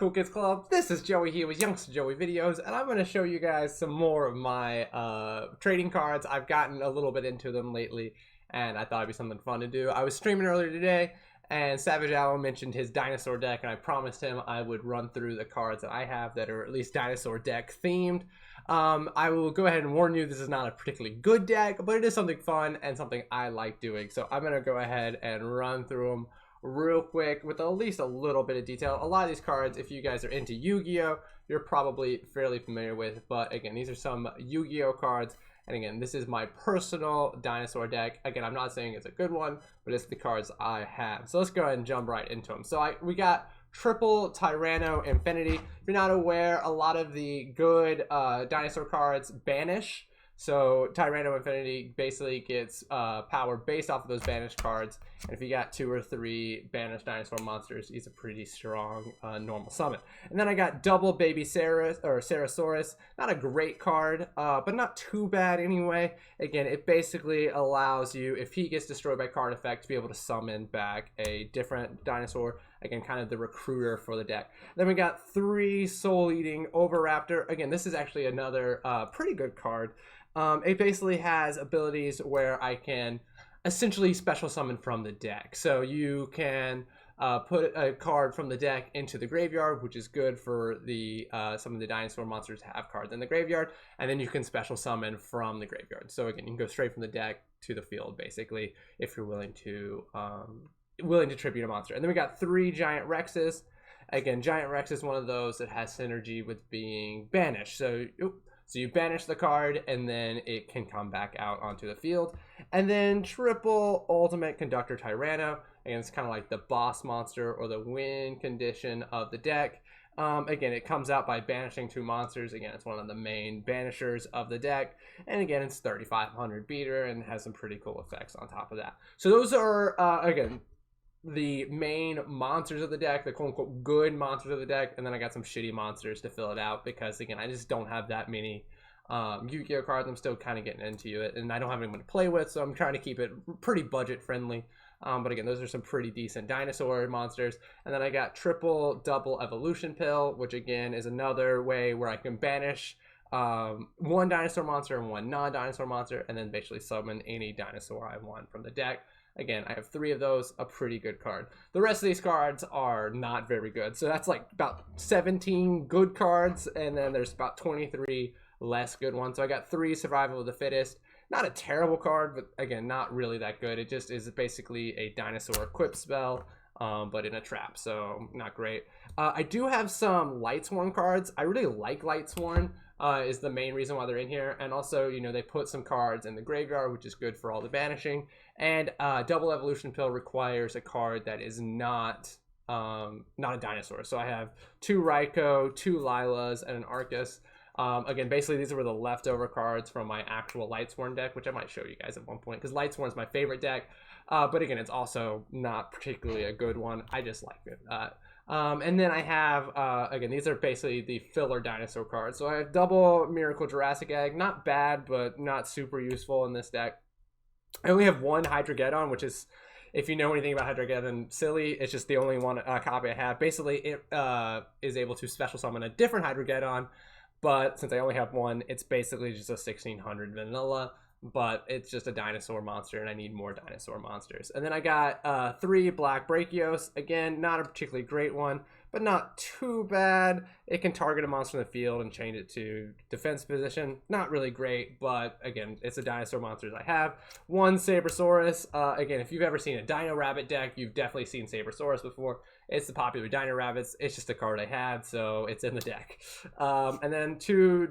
Cool Kids Club, this is Joey here with Youngster Joey Videos, and I'm going to show you guys some more of my trading cards. I've gotten a little bit into them lately, and I thought it'd be something fun to do. I was streaming earlier today, and Savage Owl mentioned his dinosaur deck, and I promised him I would run through the cards that I have that are at least dinosaur deck themed. I will go ahead and warn you, this is not a particularly good deck, but it is something fun and something I like doing. So I'm going to go ahead and run through them real quick with at least a little bit of detail. A lot of these cards, if you guys are into Yu-Gi-Oh, you're probably fairly familiar with, but again, these are some Yu-Gi-Oh cards, and again, this is my personal dinosaur deck. Again, I'm not saying it's a good one, but it's the cards I have. So let's go ahead and jump right into them. So we got triple Tyranno Infinity. If you're not aware, a lot of the good dinosaur cards banish. So Tyranno Infinity basically gets power based off of those banished cards. And if you got 2 or 3 banished dinosaur monsters, he's a pretty strong normal summon. And then I got double Baby Sarasaurus. Not a great card, but not too bad anyway. Again, it basically allows you, if he gets destroyed by card effect, to be able to summon back a different dinosaur. Again, kind of the recruiter for the deck. Then we got 3 Soul Eating Oviraptor. Again, this is actually another pretty good card. It basically has abilities where I can essentially special summon from the deck. So you can put a card from the deck into the graveyard, which is good for the some of the dinosaur monsters have cards in the graveyard, and then you can special summon from the graveyard. So again, you can go straight from the deck to the field, basically, if you're willing to tribute a monster. And then we got 3 Giant Rexes. Again, Giant Rex is one of those that has synergy with being banished. So you banish the card, and then it can come back out onto the field. And then triple Ultimate Conductor Tyranno. Again, it's kind of like the boss monster or the win condition of the deck. Again, it comes out by banishing 2 monsters. Again, it's one of the main banishers of the deck. And again, it's 3,500 beater and has some pretty cool effects on top of that. So those are, again, the main monsters of the deck, the quote-unquote good monsters of the deck, and then I got some shitty monsters to fill it out because, again, I just don't have that many Yu-Gi-Oh cards. I'm still kind of getting into it, and I don't have anyone to play with, so I'm trying to keep it pretty budget-friendly. But again, those are some pretty decent dinosaur monsters. And then I got triple double Evolution Pill, which, again, is another way where I can banish 1 dinosaur monster and 1 non-dinosaur monster, and then basically summon any dinosaur I want from the deck. Again, I have 3 of those, a pretty good card. The rest of these cards are not very good. So that's like about 17 good cards, and then there's about 23 less good ones. So I got 3 Survival of the Fittest. Not a terrible card, but again, not really that good. It just is basically a dinosaur equip spell, but in a trap, so not great. I do have some Lightsworn cards. I really like Lightsworn. Is the main reason why they're in here, and also, you know, they put some cards in the graveyard, which is good for all the banishing. And double Evolution Pill requires a card that is not a dinosaur. So I have 2 Raikou, 2 Lilas, and an Arcus. Again, basically these were the leftover cards from my actual Lightsworn deck, which I might show you guys at one point, because Lightsworn is my favorite deck. But again, it's also not particularly a good one. I just like it. And then I have, again, these are basically the filler dinosaur cards. So I have double Miracle Jurassic Egg. Not bad, but not super useful in this deck. I only have 1 Hydrogeddon, which is, if you know anything about Hydrogeddon, silly. It's just the only one copy I have. Basically, it is able to special summon a different Hydrogeddon, but since I only have 1, it's basically just a 1600 vanilla. But it's just a dinosaur monster, and I need more dinosaur monsters. And then I got 3 Black Brachios. Again, not a particularly great one, but not too bad. It can target a monster in the field and change it to defense position. Not really great, but again, it's a dinosaur monster I have. 1 Sabersaurus. Again, if you've ever seen a Dino Rabbit deck, you've definitely seen Sabersaurus before. It's the popular Dino Rabbits. It's just a card I had, so it's in the deck. And then 2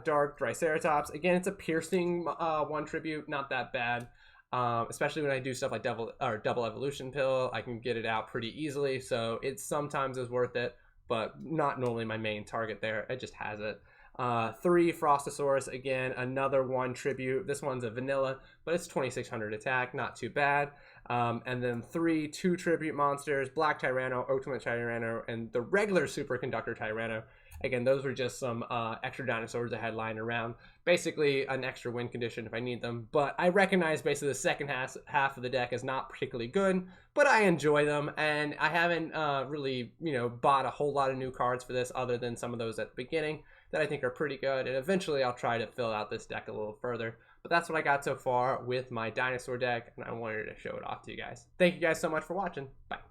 Dark Triceratops. Again, it's a piercing 1 tribute. Not that bad. Especially when I do stuff like double Evolution Pill, I can get it out pretty easily, so it sometimes is worth it, but not normally my main target there. It just has it. 3 Frostosaurus, again, another 1 tribute. This one's a vanilla, but it's 2600 attack, not too bad. And then 3 2 tribute monsters, Black Tyranno, Ultimate Tyranno, and the regular Superconductor Tyranno. Again, those were just some extra dinosaurs I had lying around. Basically, an extra win condition if I need them. But I recognize basically the second half of the deck is not particularly good, but I enjoy them, and I haven't really, bought a whole lot of new cards for this other than some of those at the beginning that I think are pretty good. And eventually I'll try to fill out this deck a little further. But that's what I got so far with my dinosaur deck, and I wanted to show it off to you guys. Thank you guys so much for watching. Bye.